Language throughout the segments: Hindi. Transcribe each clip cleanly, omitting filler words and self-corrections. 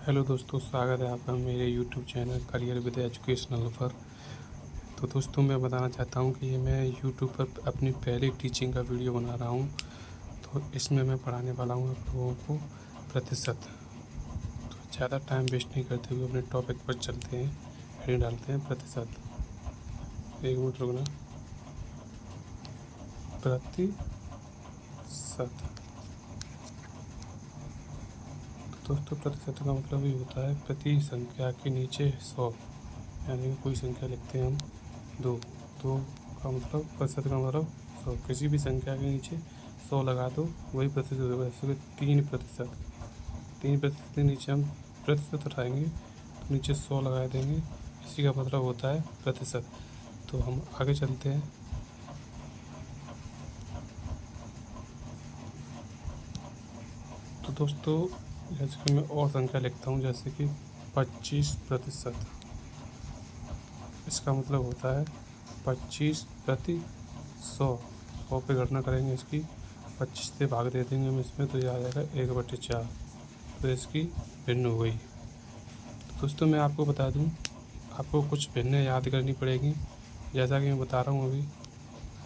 हेलो दोस्तों, स्वागत है आपका मेरे YouTube channel career with educational पर। तो दोस्तों, मैं बताना चाहता हूं कि ये मैं यूट्यूब पर अपनी पहली टीचिंग का वीडियो बना रहा हूं। तो इसमें मैं पढ़ाने वाला हूं आप लोगों को प्रतिशत। तो ज़्यादा टाइम वेस्ट नहीं करते हुए अपने टॉपिक पर चलते हैं, हेडिंग डालते हैं प्रतिशत। एक मिनट रुकना। प्रतिशत। दोस्तों, प्रतिशत का मतलब ये होता है प्रति संख्या के नीचे 100, यानी कोई संख्या लिखते हैं हम 2। तो का मतलब प्रतिशत का मतलब 100। किसी भी संख्या के नीचे 100 लगा दो, वही प्रतिशत होगा। जैसे 3%। 3% के नीचे हम प्रतिशत उठाएंगे तो नीचे 100 लगा देंगे, इसी का मतलब होता है प्रतिशत। तो हम आगे चलते हैं। तो दोस्तों, जैसे कि मैं और संख्या लिखता हूँ, जैसे कि 25%। इसका मतलब होता है 25%। 100 पे गणना करेंगे इसकी, 25 से भाग दे देंगे हम इसमें, तो यह आ जाएगा 1/4। तो इसकी भिन्न हो गई। तो दोस्तों, मैं आपको बता दूं, आपको कुछ भिन्न याद करनी पड़ेगी। जैसा कि मैं बता रहा हूँ अभी,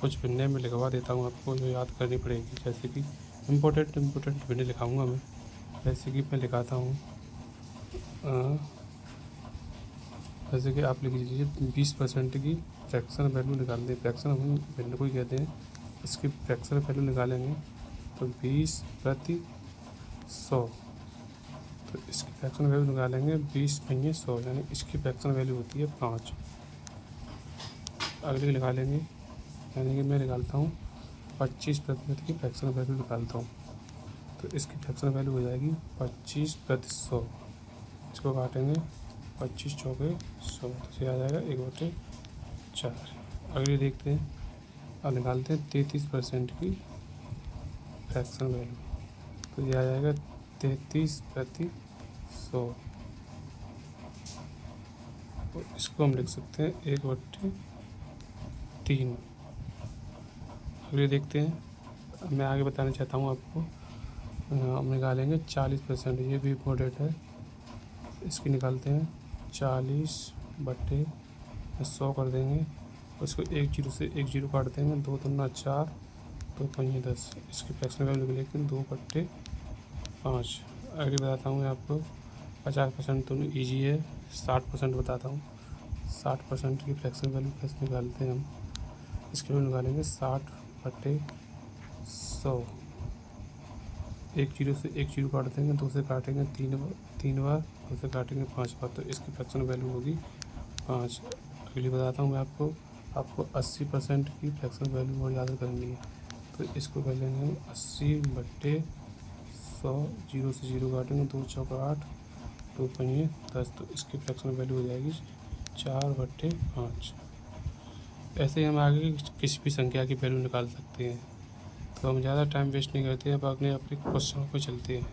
कुछ भिन्न में लिखवा देता हूँ आपको, जो याद करनी पड़ेगी। जैसे कि इम्पोर्टेंट भिन्न लिखाऊँगा मैं। जैसे कि मैं लिखाता हूँ, जैसे कि आप लिख लीजिए 20% की फ्रैक्शन वैल्यू निकालते हैं। फ्रैक्शन हम भिन्न को ही कहते हैं। इसकी फ्रैक्शन वैल्यू निकालेंगे तो 20/100। तो इसकी फ्रैक्शन वैल्यू निकालेंगे 20×100, यानी इसकी फ्रैक्शन वैल्यू होती है 5। अगले निकालेंगे, यानी कि मैं निकालता हूँ 25% की फ्रैक्शन वैल्यू निकालता हूँ, तो इसकी फ्रैक्शन वैल्यू हो जाएगी 25/100। इसको काटेंगे 25 चौके 100, तो आ जाएगा 1/4। अगले देखते हैं, अब निकालते हैं 33% की फ्रैक्शन वैल्यू, तो ये आ जाएगा 33/100। तो इसको हम लिख सकते हैं 1/3। अगले देखते हैं, मैं आगे बताना चाहता हूँ आपको। हम निकालेंगे 40%, ये भी इम्पोर्टेंट है। इसकी निकालते हैं 40/100 कर देंगे। उसको 1 जीरो से 1 जीरो काट देंगे, 2 दूना 4, 2 पंजे 10। इसकी फ्रैक्शन वैल्यू लेकिन 2/5। अगली बताता हूँ मैं आपको। 50% तो ईजी है, 60% बताता हूँ। 60% की फ्रैक्शन वैल्यू कैसे निकालते हैं हम। इसके लिए निकालेंगे 60/100। 1 जीरो से 1 जीरो काट देंगे, 2 से काटेंगे 3 बार, 2 से काटेंगे 5 बार, तो इसकी फ्रैक्शन वैल्यू होगी 5। अगली बताता हूँ मैं आपको। 80% की फ्रैक्शन वैल्यू और याद करनी है, तो इसको कर लेंगे 80/100। 0 से 0 काटेंगे, 2 चौका 8, 2 पंजे 10, तो इसकी फ्रैक्शन वैल्यू हो जाएगी 4/5। ऐसे ही हम आगे किसी भी संख्या की वैल्यू निकाल सकते हैं। तो हम ज़्यादा टाइम वेस्ट नहीं करते हैं, अब अपने क्वेश्चनों पर चलते हैं।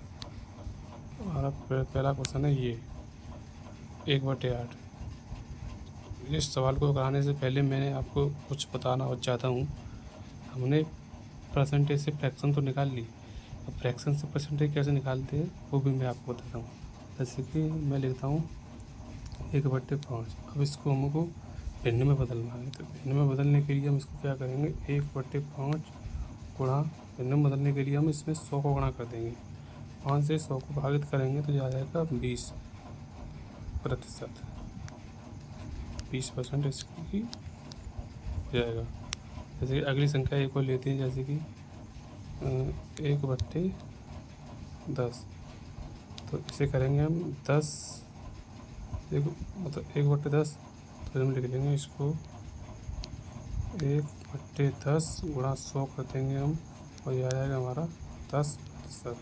हमारा पहला क्वेश्चन है ये 1/8। इस सवाल को कराने से पहले मैंने आपको कुछ बताना और चाहता हूँ। हमने परसेंटेज से फ्रैक्शन तो निकाल ली, अब फ्रैक्शन से परसेंटेज कैसे निकालते हैं वो भी मैं आपको बताता हूँ। जैसे कि मैं लिखता हूँ 1/5। अब इसको हमको भिन्न में बदलना है, तो भिन्न में बदलने के लिए हम इसको क्या करेंगे, 1/5 गुणा, भिन्न में बदलने के लिए हम इसमें 100 को गुणा कर देंगे। 5 से 100 को भागित करेंगे तो आ जाएगा 20%। 20% इसकी हो जाएगा। जैसे कि अगली संख्या एक और लेते हैं, जैसे कि 1/10। तो इसे करेंगे हम 10, मतलब 1/10। तो हम लिख लेंगे इसको 1/10 गुणा 100 कर देंगे हम, और ये आ जाएगा हमारा 10%।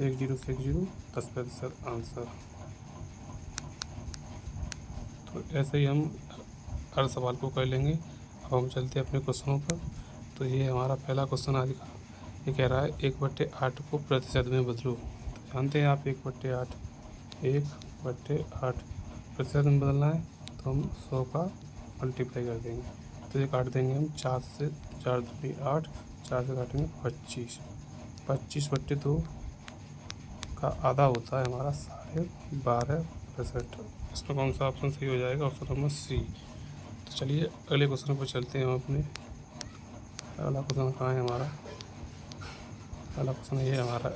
1 जीरो से 1 जीरो, 10% आंसर। तो ऐसे ही हम हर सवाल को कर लेंगे। अब हम चलते हैं अपने क्वेश्चनों पर। तो ये हमारा पहला क्वेश्चन आज का, ये कह रहा है 1/8 को प्रतिशत में बदलो। तो जानते हैं आप 1/8 प्रतिशत में बदलना है, तो हम 100 का मल्टीप्लाई कर देंगे। तो ये काट देंगे हम 4 से, 4 दूनी 8, 4 से काटेंगे 25। 25/2 का आधा होता है हमारा 12.5%। इसमें कौन सा ऑप्शन सही हो जाएगा? Option number C. तो चलिए अगले क्वेश्चन पर चलते हैं हम अपने। अगला क्वेश्चन कहाँ है हमारा? अगला क्वेश्चन ये हमारा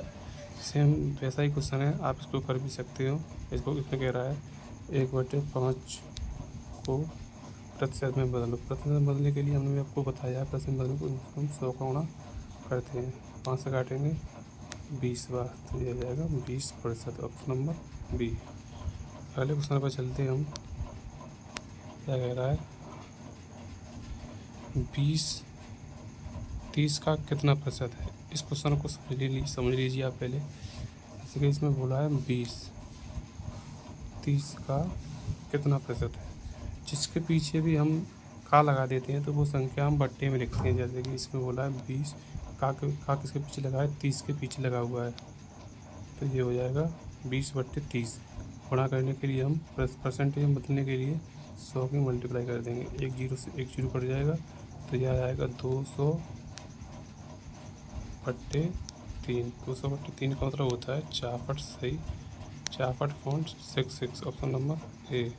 सेम वैसा ही क्वेश्चन है, आप इसको कर भी सकते हो। इसको इसमें कह रहा है 1/5 को प्रतिशत में बदलो। प्रतिशत में बदलने के लिए हमने आपको बताया है, प्रतिशत में बदलने को हम 100 का गुणा करते हैं। 5 से काटेंगे 20 बार, तो ये आ जाएगा 20%। Option number B. अगले क्वेश्चन पर चलते हैं हम। क्या कह रहा है? 30 का कितना प्रतिशत है? इस क्वेश्चन को समझ लीजिए आप पहले। जैसे कि इसमें बोला है 30 का कितना प्रतिशत है, जिसके पीछे भी हम का लगा देते हैं तो वो संख्या हम बट्टे में लिखते हैं। जैसे कि इसमें बोला है 20 का किसके पीछे लगा है? 30 के पीछे लगा हुआ है, तो ये हो जाएगा 20/30। गुणा करने के लिए हम परसेंटेज में बदलने के लिए 100 की मल्टीप्लाई कर देंगे। एक जीरो से एक जीरो कट जाएगा, तो यह आ जाएगा 200/3। 200/3 का मतलब होता है 4 फट सही, 4.66। Option number A.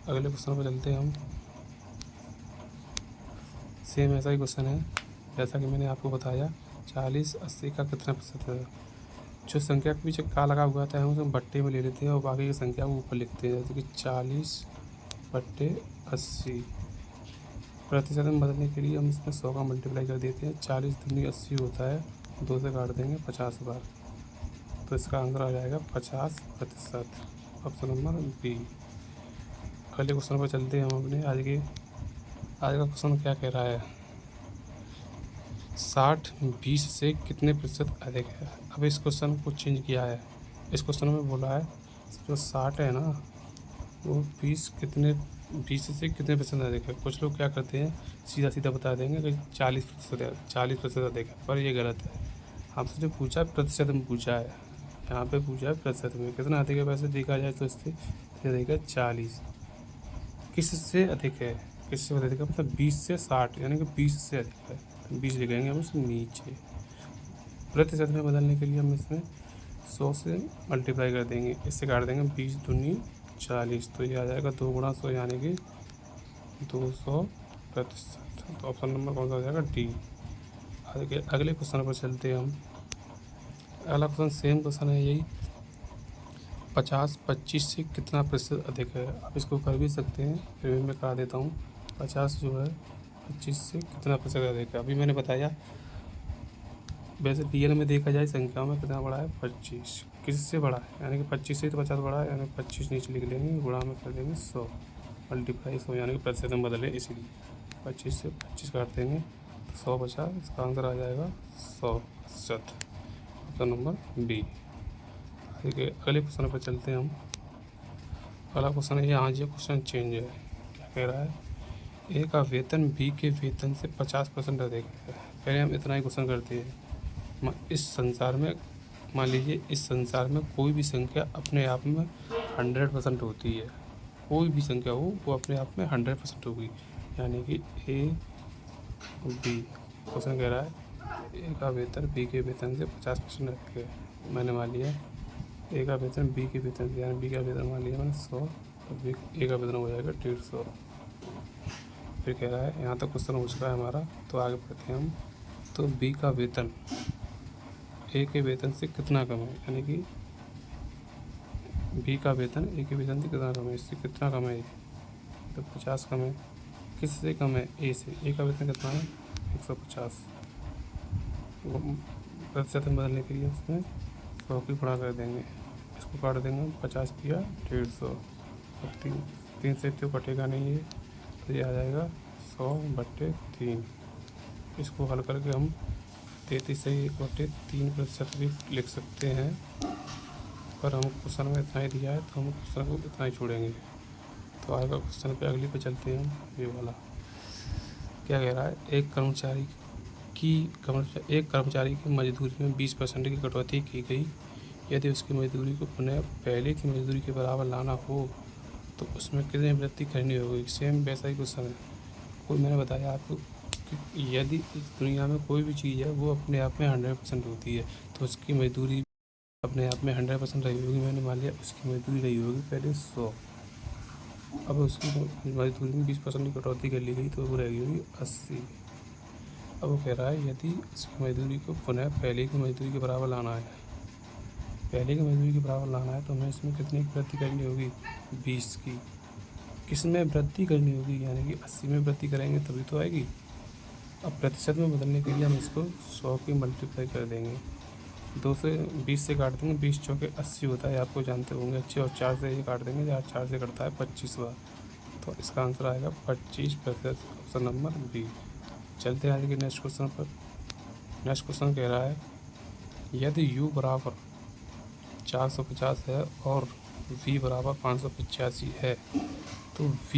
अगले क्वेश्चन पर चलते हैं हम। सेम ऐसा ही क्वेश्चन है जैसा कि मैंने आपको बताया। 40/80 का कितना प्रतिशत है? जो संख्या के पीछे का लगा हुआ था हम उसे बट्टे में ले लेते हैं और बाकी की संख्या को ऊपर लिखते हैं। जैसे कि 40/80। प्रतिशत में बदलने के लिए हम इसमें 100 का मल्टीप्लाई कर देते हैं। 40 दूनी 80 होता है, 2 से काट देंगे 50 बार, तो इसका आंसर आ जाएगा 50%। Option number B. अगले क्वेश्चन पर चलते हैं हम अपने। आज का क्वेश्चन क्या कह रहा है? 60 20 से कितने प्रतिशत अधिक है? अब इस क्वेश्चन को चेंज किया है। इस क्वेश्चन में बोला है जो 60 है ना, वो 20 से कितने प्रतिशत अधिक है। कुछ लोग क्या करते हैं, सीधा सीधा बता देंगे कि 40% अधिक है, पर ये गलत है। आपसे जो पूछा है प्रतिशत में पूछा है, यहाँ पे पूछा है प्रतिशत में कितना अधिक है। वैसे देखा जाए तो इससे अधिक है 40। किससे अधिक है? किससे अधिक है मतलब 20 से 60, यानी कि 20 से अधिक है, 20 लिखेंगे हम इसमें नीचे। प्रतिशत में बदलने के लिए हम इसमें 100 से मल्टीप्लाई कर देंगे, इससे काट देंगे 20 दूनी 40, तो ये आ जाएगा 2 गुणा 100 यानी कि 200%। तो ऑप्शन नंबर कौन सा हो जाएगा? डी। अगले क्वेश्चन पर चलते हैं हम। अगला क्वेश्चन सेम क्वेश्चन है यही। 50 25 से कितना प्रतिशत अधिक है? आप इसको कर भी सकते हैं, फिर भी मैं करा देता हूँ। 50 जो है 25 से कितना प्रतिशत अधिक है? अभी मैंने बताया। वैसे रियल में देखा जाए संख्या में कितना बड़ा है? 25। किससे बड़ा है? यानी कि 25 से तो 50 बड़ा है, यानी 25 नीचे लिख लेंगे, गुणा में कर देंगे 100 मल्टीप्लाई 100, यानी कि प्रतिशत में बदले, इसीलिए 25 से 25 काट देंगे तो 100 बचा। इसका आंसर आ जाएगा 100%। Option number B. ठीक है, अगले क्वेश्चन पर चलते हैं हम। अगला क्वेश्चन है यहाँ जो क्वेश्चन चेंज है। क्या कह रहा है? ए का वेतन बी के वेतन से 50% अधिक है। पहले हम इतना ही क्वेश्चन करते हैं। इस संसार में मान लीजिए, इस संसार में कोई भी संख्या अपने आप में 100% होती है। कोई भी संख्या हो वो अपने आप में 100% होगी, यानी कि ए बी। क्वेश्चन कह रहा है ए का वेतन बी के वेतन से 50% अधिक है। मैंने मान लिया ए का वेतन बी के वेतन से, यानी बी का वेतन मान लिया मैंने 100, तो ए का वेतन हो जाएगा 150। फिर कह रहा है यहाँ तक क्वेश्चन हो चुका है हमारा, तो आगे बढ़ते हैं हम। तो बी का वेतन ए के वेतन से कितना कम है, यानी कि बी का वेतन ए के वेतन से कितना कम है। इससे कितना कम है? तो 50 कम है। किससे कम है? ए से। ए का वेतन कितना है? 150। प्रतिशत में बदलने के लिए उसमें 100 की गुणा कर देंगे, इसको काट देंगे 50 दिया 150, और 3 से तो कटेगा नहीं है, तो ये आ जाएगा 100/3। इसको हल करके हम 33 से 1/3% भी लिख सकते हैं, पर हम क्वेश्चन में इतना ही दिया है तो हम क्वेश्चन को इतना ही छोड़ेंगे। तो आगे क्वेश्चन पे अगली पे चलते हैं हम। ये वाला क्या कह रहा है? एक कर्मचारी की मजदूरी में 20% की कटौती की गई। यदि उसकी मजदूरी को पुनः पहले की मजदूरी के बराबर लाना हो तो उसमें कितनी वृद्धि करनी होगी। सेम वैसा ही क्वेश्चन है। कोई मैंने बताया आपको कि यदि इस दुनिया में कोई भी चीज़ है वो अपने आप में 100% होती है, तो उसकी मजदूरी अपने आप में 100% रही होगी। मैंने मान लिया उसकी मजदूरी रही होगी पहले 100, अब उसकी मजदूरी में 20% की कटौती कर ली गई तो वो रह गई होगी 80। अब वो कह रहा है यदि उसकी मजदूरी को पुनः पहले की मजदूरी के बराबर लाना है, पहले की मजदूरी के बराबर लाना है तो हमें इसमें कितने की वृद्धि करनी होगी? 20 की। किस में वृद्धि करनी होगी? यानी कि 80 में वृद्धि करेंगे तभी तो आएगी। अब प्रतिशत में बदलने के लिए हम इसको 100 की मल्टीप्लाई कर देंगे, 2 से 20 से काट देंगे, 20 चौके 80 होता है, आपको जानते होंगे अच्छे, और 4 से ये काट देंगे, 4 से कटता है 25 बार, तो इसका आंसर आएगा 25%, ऑप्शन नंबर बी। चलते हैं आगे के नेक्स्ट क्वेश्चन पर। नेक्स्ट क्वेश्चन कह रहा है यदि u बराबर 450 है और v बराबर 585 है तो v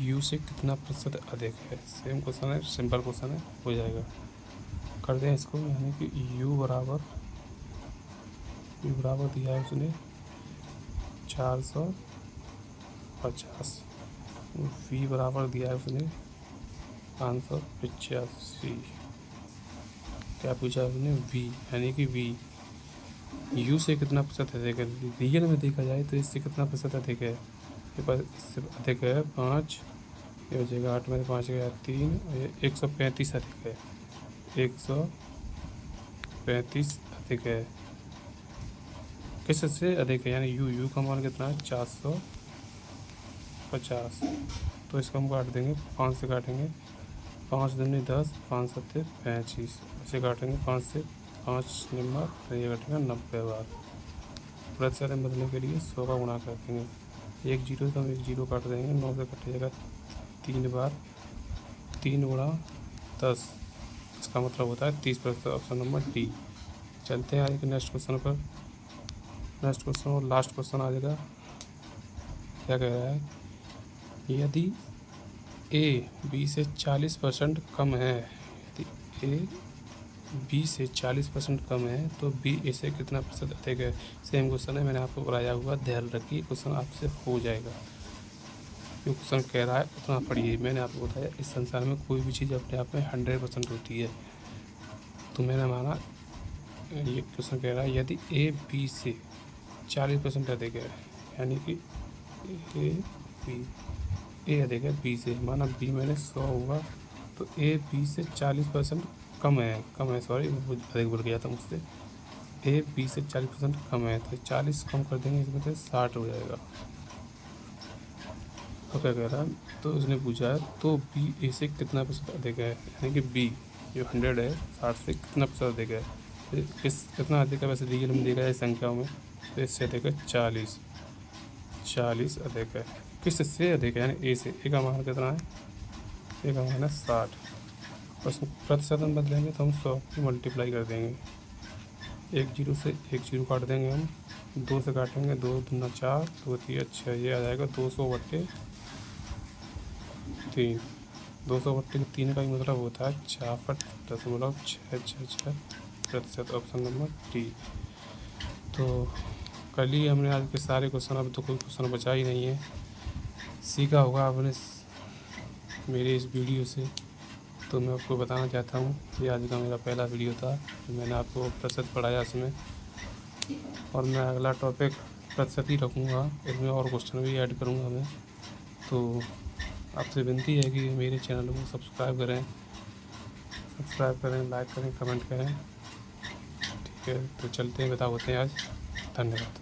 u से कितना प्रतिशत अधिक है? सेम क्वेश्चन है, सिंपल क्वेश्चन है, हो जाएगा। कर दें इसको, यानी कि u बराबर दिया है उसने 450, v बराबर दिया है उसने 585। क्या पूछा उसने? v, यानी कि v u से कितना प्रतिशत अधिक है? रियल में देखा जाए तो इससे कितना प्रतिशत अधिक है? ये पास इससे अधिक है 5, ये हो जाएगा 8 में 5 गया 3, और ये 135 अधिक है, 135 अधिक है। किससे अधिक है? यानी u का मान कितना है? 450, तो इसको हम काट देंगे, 5 से काटेंगे, 5 दूनी 10, 5 सत्ते 35, ऐसे काटेंगे 5 से 5 नंबर, तो ये कटेगा 90 बार। प्रतिशत में बदलने के लिए 100 का गुणा कर देंगे, 1 जीरो तो हम 1 जीरो काट देंगे, 9 से कटेगा 3 बार, 3 गुणा 10, इसका मतलब होता है 30%, ऑप्शन नंबर डी। चलते हैं आगे नेक्स्ट क्वेश्चन पर। नेक्स्ट क्वेश्चन और लास्ट क्वेश्चन आ जाएगा। क्या कह रहा है यदि ए बी से 40% कम है, यदि ए बी से 40% कम है तो बी ए से कितना प्रतिशत अधिक है? सेम क्वेश्चन है, मैंने आपको बताया हुआ, ध्यान रखिए, क्वेश्चन आपसे हो जाएगा। जो क्वेश्चन कह रहा है उतना पढ़िए। मैंने आपको बताया इस संसार में कोई भी चीज़ अपने आप में 100% होती है, तो मैंने माना ये क्वेश्चन कह रहा है यदि ए बी से 40% अधिक है, यानी कि ए अधिक है बी से, माना बी मैंने 100 हुआ तो ए बी से 40% कम है, सॉरी अधिक बोल गया था मुझसे, ए बी से 40% कम है, तो 40 कम कर देंगे, इसमें से 60 हो जाएगा। तो क्या कह रहा है, तो उसने पूछा है तो बी ए से कितना प्रतिशत अधिक है, यानी कि बी जो 100 है 60 से कितना प्रतिशत अधिक है? कितना अधिक है? वैसे रियल में देखा जाए संख्याओं में तो इससे अधिक है 40 अधिक है। किससे अधिक है? यानी ए से। ए का मान कितना है? ए का मान है 60, और प्रतिशत में बदलेंगे तो हम 100 की मल्टीप्लाई कर देंगे, 1 जीरो से 1 जीरो काट देंगे हम, 2 से काटेंगे, 2 दूना 4, 2 3 6, ये आ जाएगा 200/3, 200/3 का ही मतलब होता है 64.666 प्रतिशत, ऑप्शन नंबर डी। तो कर लिए हमने आज के सारे क्वेश्चन, अब तो कोई क्वेश्चन बचा ही नहीं है। सीखा होगा आपने मेरे इस वीडियो से, तो मैं आपको बताना चाहता हूँ कि आज का मेरा पहला वीडियो था, तो मैंने आपको प्रतिशत पढ़ाया इसमें, और मैं अगला टॉपिक प्रतिशत ही रखूँगा, इसमें और क्वेश्चन भी ऐड करूँगा मैं। तो आपसे विनती है कि मेरे चैनल को सब्सक्राइब करें, लाइक करें, कमेंट करें। ठीक है, तो चलते हैं, बता होते हैं आज। धन्यवाद।